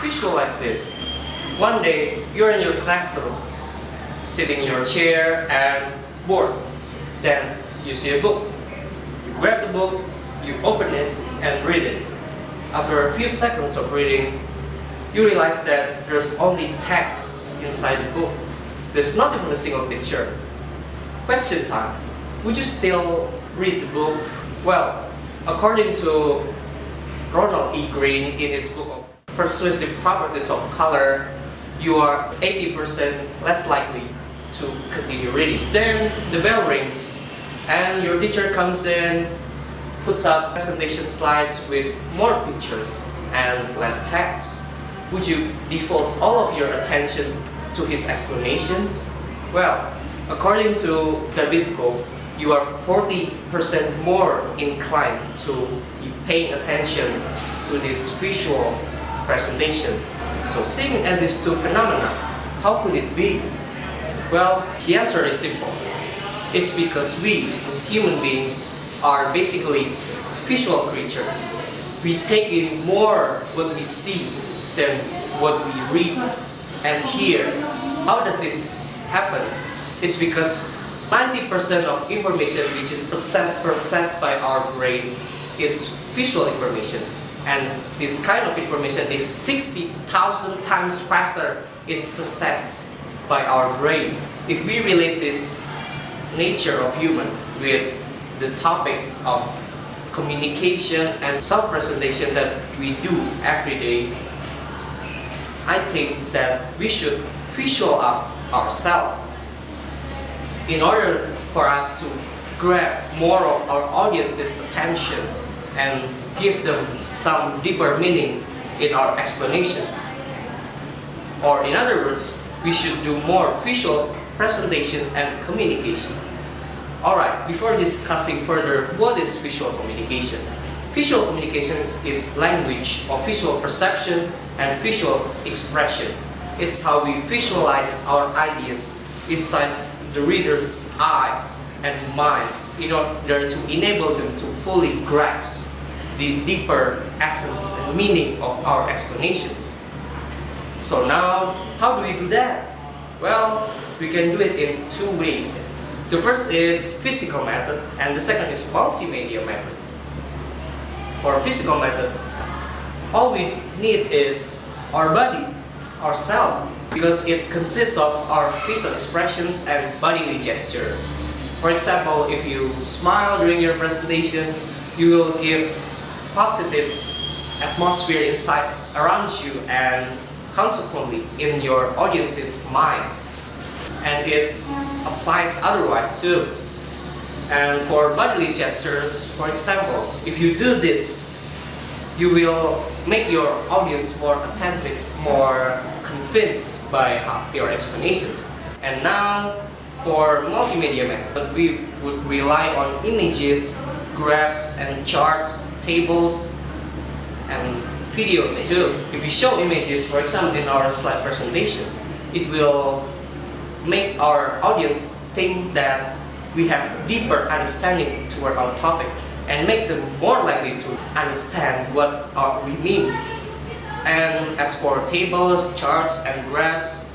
Visualize this. One day, you're in your classroom, sitting in your chair and bored. Then you see a book. You grab the book, you open it and read it. After a few seconds of reading, you realize that there's only text inside the book. There's not even a single picture. Question time. Would you still read the book? Well, according to Ronald E. Green in his book of Persuasive Properties of Color, you are 80% less likely to continue reading. Then the bell rings and your teacher comes in, puts up presentation slides with more pictures and less text. Would you default all of your attention to his explanations? Well, according to Zabisco, you are 40% more inclined to be paying attention to this visual presentation. So seeing at these two phenomena, how could it be? Well, the answer is simple. It's because we, human beings, are basically visual creatures. We take in more what we see than what we read and hear. How does this happen? It's because 90% of information which is processed by our brain is visual information. And this kind of information is 60,000 times faster in process by our brain. If we relate this nature of human with the topic of communication and self-presentation that we do every day, I think that we should visual up ourselves in order for us to grab more of our audience's attention and give them some deeper meaning in our explanations. Or in other words, we should do more visual presentation and communication. Alright, before discussing further what is visual communication, visual communication is language of visual perception and visual expression. It's how we visualize our ideas inside the reader's eyes and minds in order to enable them to fully grasp the deeper essence and meaning of our explanations. So now, how do we do that? Well, we can do it in two ways. The first is physical method and the second is multimedia method. For physical method, all we need is our body, ourself, because it consists of our facial expressions and bodily gestures. For example, if you smile during your presentation, you will give positive atmosphere inside around you and consequently in your audience's mind. And it applies otherwise too. And for bodily gestures, for example, if you do this, you will make your audience more attentive, more convinced by your explanations. And now, for multimedia method, we would rely on images, graphs and charts, tables, and videos too. If we show images, for example, in our slide presentation, it will make our audience think that we have deeper understanding toward our topic and make them more likely to understand what we mean. And as for tables, charts, and graphs,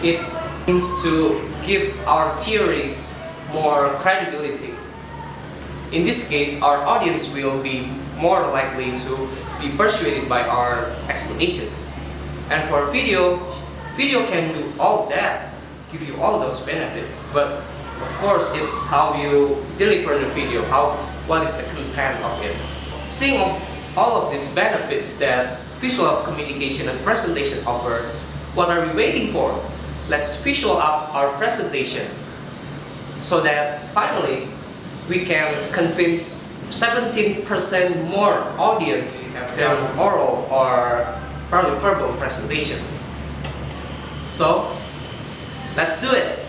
it means to give our theories more credibility. In this case, our audience will be more likely to be persuaded by our explanations. And for video can do all that, give you all those benefits. But of course, it's how you deliver the video, what is the content of it. Seeing all of these benefits that visual communication and presentation offer, what are we waiting for? Let's visual up our presentation so that finally we can convince 17% more audience than oral or probably verbal presentation. So let's do it.